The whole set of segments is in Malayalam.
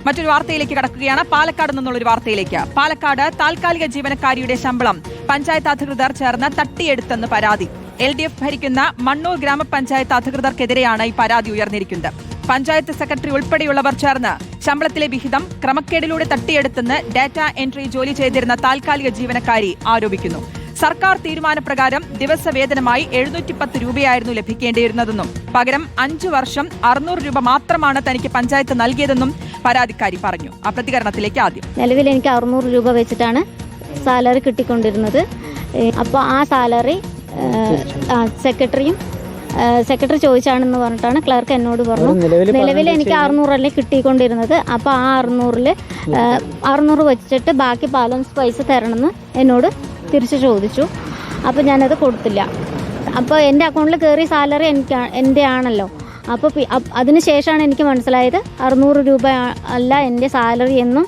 മറ്റൊരു വാർത്തയിലേക്ക് കടക്കുകയാണ്. പാലക്കാട് നിന്നുള്ളൊരു വാർത്തയിലേക്ക്. പാലക്കാട് താൽക്കാലിക ജീവനക്കാരിയുടെ ശമ്പളം പഞ്ചായത്ത് അധികൃതർ ചേർന്ന് തട്ടിയെടുത്തെന്ന് പരാതി. LDF ഭരിക്കുന്ന മണ്ണൂർ ഗ്രാമപഞ്ചായത്ത് അധികൃതർക്കെതിരെയാണ് ഈ പരാതി ഉയർന്നിരിക്കുന്നത്. പഞ്ചായത്ത് സെക്രട്ടറി ഉൾപ്പെടെയുള്ളവർ ചേർന്ന് ശമ്പളത്തിലെ വിഹിതം ക്രമക്കേടിലൂടെ തട്ടിയെടുത്തെന്ന് ഡാറ്റ എൻട്രി ജോലി ചെയ്തിരുന്ന താൽക്കാലിക ജീവനക്കാരി ആരോപിക്കുന്നു. സർക്കാർ തീരുമാനപ്രകാരം ദിവസവേതനമായി 710 രൂപയായിരുന്നു ലഭിക്കേണ്ടിയിരുന്നതെന്നും പകരം 5 വർഷം 600 രൂപ മാത്രമാണ് തനിക്ക് പഞ്ചായത്ത് നൽകിയതെന്നും പരാതിക്കാരി പറഞ്ഞു. ആ പ്രതികരണത്തിലേക്ക് ആദ്യം. നിലവിൽ എനിക്ക് 600 രൂപ വെച്ചിട്ടാണ് സാലറി കിട്ടിക്കൊണ്ടിരുന്നത്. അപ്പോൾ ആ സാലറി സെക്രട്ടറി ചോദിച്ചാണെന്ന് പറഞ്ഞിട്ടാണ് ക്ലർക്ക് എന്നോട് പറഞ്ഞു. നിലവിൽ എനിക്ക് 600 അല്ലേ കിട്ടിക്കൊണ്ടിരുന്നത്. അപ്പോൾ ആ 600 വെച്ചിട്ട് ബാക്കി ബാലൻസ് പൈസ തരണമെന്ന് എന്നോട് തിരിച്ചു ചോദിച്ചു. അപ്പോൾ ഞാനത് കൊടുത്തില്ല. അപ്പോൾ എൻ്റെ അക്കൗണ്ടിൽ കയറിയ സാലറി എൻ്റെ ആണല്ലോ. അപ്പോൾ അതിന് ശേഷമാണ് എനിക്ക് മനസ്സിലായത് 600 രൂപ അല്ല എൻ്റെ സാലറി എന്നും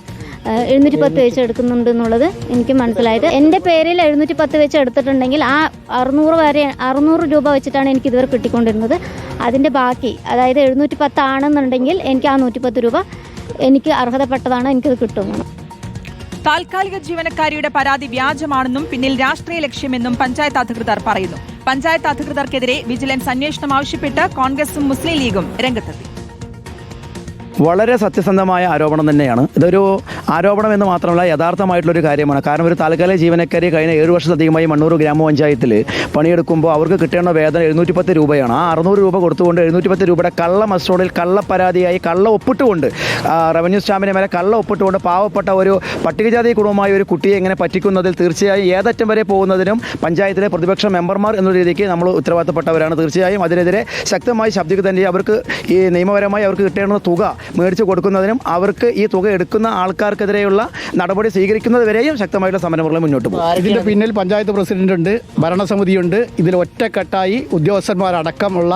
710 വെച്ച് എടുക്കുന്നുണ്ട് എന്നുള്ളത് എനിക്ക് മനസ്സിലായത്. എൻ്റെ പേരിൽ 710 വെച്ച് എടുത്തിട്ടുണ്ടെങ്കിൽ ആ 600 രൂപ വെച്ചിട്ടാണ് എനിക്ക് ഇതുവരെ കിട്ടിക്കൊണ്ടിരുന്നത്. അതിൻ്റെ ബാക്കി, അതായത് 710 ആണെന്നുണ്ടെങ്കിൽ എനിക്ക് ആ 110 രൂപ എനിക്ക് അർഹതപ്പെട്ടതാണ്, എനിക്കത് കിട്ടുമെന്നാണ്. താൽക്കാലിക ജീവനക്കാരിയുടെ പരാതി വ്യാജമാണെന്നും പിന്നിൽ രാഷ്ട്രീയ ലക്ഷ്യമെന്നും പഞ്ചായത്ത് അധികൃതർ പറയുന്നു. പഞ്ചായത്ത് അധികൃതർക്കെതിരെ വിജിലൻസ് അന്വേഷണം ആവശ്യപ്പെട്ട് കോൺഗ്രസും മുസ്ലിം ലീഗും രംഗത്തെത്തി. വളരെ സത്യസന്ധമായ ആരോപണം തന്നെയാണ്. ഇതൊരു ആരോപണം എന്ന് മാത്രമല്ല, യഥാർത്ഥമായിട്ടുള്ളൊരു കാര്യമാണ്. കാരണം ഒരു താൽക്കാലിക ജീവനക്കാരി കഴിഞ്ഞ 7 വർഷത്തിലധികമായി മണ്ണൂർ ഗ്രാമപഞ്ചായത്തിൽ പണിയെടുക്കുമ്പോൾ അവർക്ക് കിട്ടേണ്ട വേതനം 710 രൂപയാണ്. ആ 600 രൂപ കൊടുത്തുകൊണ്ട് 710 രൂപയുടെ കള്ള മസ്റ്റോഡിൽ കള്ളപ്പരാതിയായി കള്ള ഒപ്പിട്ടുകൊണ്ട് റവന്യൂ സ്റ്റാമ്പിനെ മേലെ കള്ള ഒപ്പിട്ടുകൊണ്ട് പാവപ്പെട്ട ഒരു പട്ടികജാതി കുടുംബമായ ഒരു കുട്ടിയെ ഇങ്ങനെ പറ്റിക്കുന്നതിൽ തീർച്ചയായും ഏതറ്റം വരെ പോകുന്നതിനും പഞ്ചായത്തിലെ പ്രതിപക്ഷ മെമ്പർമാർ എന്ന രീതിക്ക് നമ്മൾ ഉത്തരവാദിത്തപ്പെട്ടവരാണ്. തീർച്ചയായും അതിനെതിരെ ശക്തമായി ശബ്ദിക്കുക തന്നെ. അവർക്ക് ഈ നിയമപരമായി അവർക്ക് കിട്ടേണ്ട തുക മേടിച്ചു കൊടുക്കുന്നതിനും അവർക്ക് ഈ തുക എടുക്കുന്ന ആൾക്കാർക്കെതിരെയുള്ള നടപടി സ്വീകരിക്കുന്നത് വരെയും ശക്തമായിട്ടുള്ള സമരമുറകൾ മുന്നോട്ട് പോകും. ഇതിൻ്റെ പിന്നിൽ പഞ്ചായത്ത് പ്രസിഡന്റുണ്ട്, ഭരണസമിതിയുണ്ട്. ഇതിൽ ഒറ്റക്കെട്ടായി ഉദ്യോഗസ്ഥന്മാരടക്കമുള്ള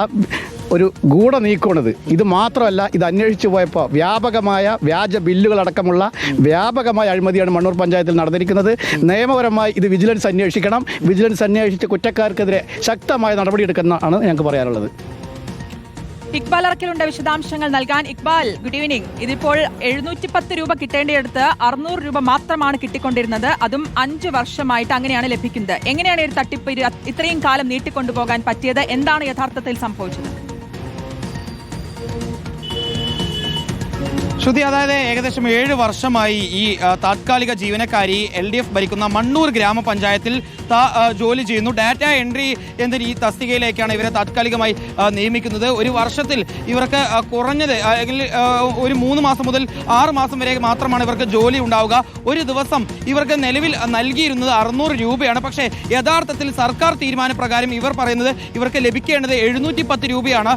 ഒരു ഗൂഢ നീക്കമാണിത്. ഇത് മാത്രമല്ല, ഇത് അന്വേഷിച്ചു പോയപ്പോൾ വ്യാപകമായ വ്യാജ ബില്ലുകളടക്കമുള്ള വ്യാപകമായ അഴിമതിയാണ് മണ്ണൂർ പഞ്ചായത്തിൽ നടന്നിരിക്കുന്നത്. നിയമപരമായി ഇത് വിജിലൻസ് അന്വേഷിക്കണം. വിജിലൻസ് അന്വേഷിച്ച് കുറ്റക്കാർക്കെതിരെ ശക്തമായ നടപടിയെടുക്കുന്നതാണ് ഞങ്ങൾക്ക് പറയാനുള്ളത്. ഇക്ബാൽ അറക്കലുണ്ട് വിശദാംശങ്ങൾ നൽകാൻ. Iqbal, good evening. ഇതിപ്പോൾ 710 രൂപ കിട്ടേണ്ടിയെടുത്ത് 600 രൂപ മാത്രമാണ് കിട്ടിക്കൊണ്ടിരുന്നത്. അതും 5 വർഷമായിട്ട് അങ്ങനെയാണ് ലഭിക്കുന്നത്. എങ്ങനെയാണ് ഒരു തട്ടിപ്പ് ഇത്രയും കാലം നീട്ടിക്കൊണ്ടുപോകാൻ പറ്റിയത്? എന്താണ് യഥാർത്ഥത്തിൽ സംഭവിച്ചത്? ശ്രുതി, അതായത് ഏകദേശം 7 വർഷമായി ഈ താത്കാലിക ജീവനക്കാരി LDF ഭരിക്കുന്ന മണ്ണൂർ ഗ്രാമപഞ്ചായത്തിൽ ജോലി ചെയ്യുന്നു. ഡാറ്റ എൻട്രി എന്ന ഈ തസ്തികയിലേക്കാണ് ഇവരെ താത്കാലികമായി നിയമിക്കുന്നത്. ഒരു വർഷത്തിൽ ഇവർക്ക് കുറഞ്ഞത് അല്ലെങ്കിൽ ഒരു 3 മാസം മുതൽ 6 മാസം വരെ മാത്രമാണ് ഇവർക്ക് ജോലി ഉണ്ടാവുക. ഒരു ദിവസം ഇവർക്ക് നിലവിൽ നൽകിയിരുന്നത് 600 രൂപയാണ്. പക്ഷേ യഥാർത്ഥത്തിൽ സർക്കാർ തീരുമാനപ്രകാരം ഇവർ പറയുന്നത് ഇവർക്ക് ലഭിക്കേണ്ടത് 710 രൂപയാണ്.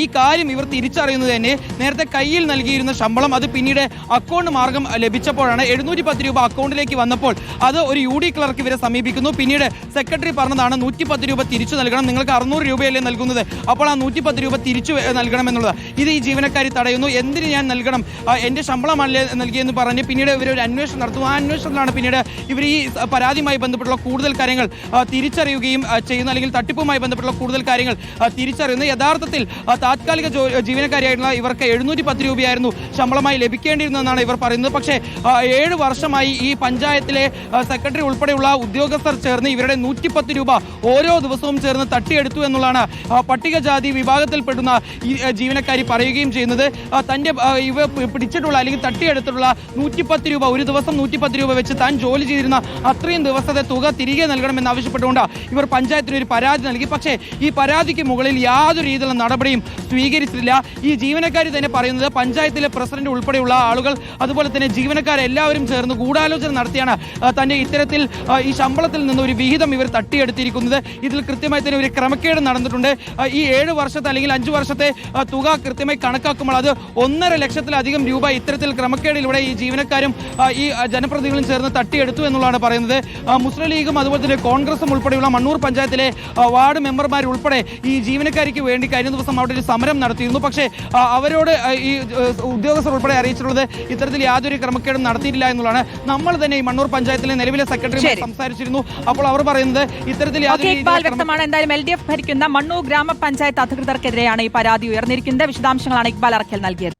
ഈ കാര്യം ഇവർ തിരിച്ചറിയുന്നത് തന്നെ നേരത്തെ കയ്യിൽ നൽകിയിരുന്ന ശമ്പളം അത് പിന്നീട് അക്കൗണ്ട് മാർഗം ലഭിച്ചപ്പോഴാണ്. 710 രൂപ അക്കൗണ്ടിലേക്ക് വന്നപ്പോൾ അത് ഒരു UD ക്ലർക്ക് ഇവരെ സമീപിക്കുന്നു. പിന്നീട് സെക്രട്ടറി പറഞ്ഞതാണ് 110 രൂപ തിരിച്ചു നൽകണം, നിങ്ങൾക്ക് 600 രൂപയല്ലേ നൽകുന്നത്, അപ്പോൾ ആ 110 രൂപ തിരിച്ചു നൽകണം എന്നുള്ളത്. ഇത് ഈ ജീവനക്കാരി തടയുന്നു. എന്തിന് ഞാൻ നൽകണം, എൻ്റെ ശമ്പളമല്ലേ നൽകിയെന്ന് പറഞ്ഞ് പിന്നീട് ഇവരൊരു അന്വേഷണം നടത്തുന്നു. ആ അന്വേഷണത്തിലാണ് പിന്നീട് ഇവർ ഈ പരാതിയുമായി ബന്ധപ്പെട്ടുള്ള കൂടുതൽ കാര്യങ്ങൾ തിരിച്ചറിയുകയും ചെയ്യുന്നു, അല്ലെങ്കിൽ തട്ടിപ്പുമായി ബന്ധപ്പെട്ടുള്ള കൂടുതൽ കാര്യങ്ങൾ തിരിച്ചറിയുന്നു. യഥാർത്ഥത്തിൽ താത്കാലിക ജീവനക്കാരിയായിട്ടുള്ള ഇവർക്ക് 710 രൂപയായിരുന്നു ശമ്പളമായി ലഭിക്കേണ്ടിയിരുന്നെന്നാണ് ഇവർ പറയുന്നത്. പക്ഷേ 7 വർഷമായി ഈ പഞ്ചായത്തിലെ സെക്രട്ടറി ഉൾപ്പെടെയുള്ള ഉദ്യോഗസ്ഥർ ചേർന്ന് ഇവരുടെ 110 രൂപ ഓരോ ദിവസവും ചേർന്ന് തട്ടിയെടുത്തു എന്നുള്ളതാണ് പട്ടികജാതി വിഭാഗത്തിൽപ്പെടുന്ന ഈ ജീവനക്കാരി പറയുകയും ചെയ്യുന്നത്. തൻ്റെ ഇവ പിടിച്ചിട്ടുള്ള അല്ലെങ്കിൽ തട്ടിയെടുത്തിട്ടുള്ള 110 രൂപ, ഒരു ദിവസം 110 രൂപ വെച്ച് താൻ ജോലി ചെയ്തിരുന്ന അത്രയും ദിവസത്തെ തുക തിരികെ നൽകണമെന്ന് ആവശ്യപ്പെട്ടുകൊണ്ട് ഇവർ പഞ്ചായത്തിന് ഒരു പരാതി നൽകി. പക്ഷേ ഈ പരാതിക്ക് മുകളിൽ യാതൊരു രീതിയിലുള്ള നടപടിയും സ്വീകരിച്ചിട്ടില്ല. ഈ ജീവനക്കാരി തന്നെ പറയുന്നത് പഞ്ചായത്തിലെ പ്രസിഡന്റ് ഉൾപ്പെടെയുള്ള ആളുകൾ, അതുപോലെ തന്നെ ജീവനക്കാരെല്ലാവരും ചേർന്ന് ഗൂഢാലോചന നടത്തിയാണ് തന്നെ ഇത്തരത്തിൽ ഈ ശമ്പളത്തിൽ നിന്ന് ഒരു വിഹിതം ഇവർ തട്ടിയെടുത്തിരിക്കുന്നത്. ഇതിൽ കൃത്യമായി തന്നെ ഒരു ക്രമക്കേട് നടന്നിട്ടുണ്ട്. ഈ 7 വർഷത്തെ അല്ലെങ്കിൽ 5 വർഷത്തെ തുക കൃത്യമായി കണക്കാക്കുമ്പോൾ അത് 1.5 ലക്ഷത്തിലധികം രൂപ ഇത്തരത്തിൽ ക്രമക്കേടിലൂടെ ഈ ജീവനക്കാരും ഈ ജനപ്രതിനിധികളും ചേർന്ന് തട്ടിയെടുത്തു എന്നുള്ളതാണ് പറയുന്നത്. മുസ്ലിം ലീഗും അതുപോലെ തന്നെ കോൺഗ്രസും ഉൾപ്പെടെയുള്ള മണ്ണൂർ പഞ്ചായത്തിലെ വാർഡ് മെമ്പർമാർ ഉൾപ്പെടെ ഈ ജീവനക്കാരിക്ക് വേണ്ടി കഴിഞ്ഞ ദിവസം അവിടെ ഒരു സമരം നടത്തിയിരുന്നു. പക്ഷേ അവരോട് ഈ ഉദ്യോഗസ്ഥർ ഉൾപ്പെടെ അറിയിച്ചിട്ടുള്ളത് ഇത്തരത്തിൽ യാതൊരു ക്രമക്കേടും നടത്തിയിട്ടില്ല എന്നുള്ളതാണ്. നമ്മൾ തന്നെ ഈ മണ്ണൂർ പഞ്ചായത്തിലെ നിലവിലെ സെക്രട്ടറിയുമായി സംസാരിച്ചിരുന്നു. അപ്പോൾ അവർ പറയുന്നത് ഇത്തരത്തിൽ വ്യക്തമാണ്. എന്തായാലും LDF ഭരിക്കുന്ന മണ്ണൂർ ഗ്രാമപഞ്ചായത്ത് അധികൃതർക്കെതിരെയാണ് ഈ പരാതി ഉയർന്നിരിക്കുന്നത്. വിശദാംശങ്ങളാണ് ഇക്ബാൽ അറക്കൽ നൽകിയത്.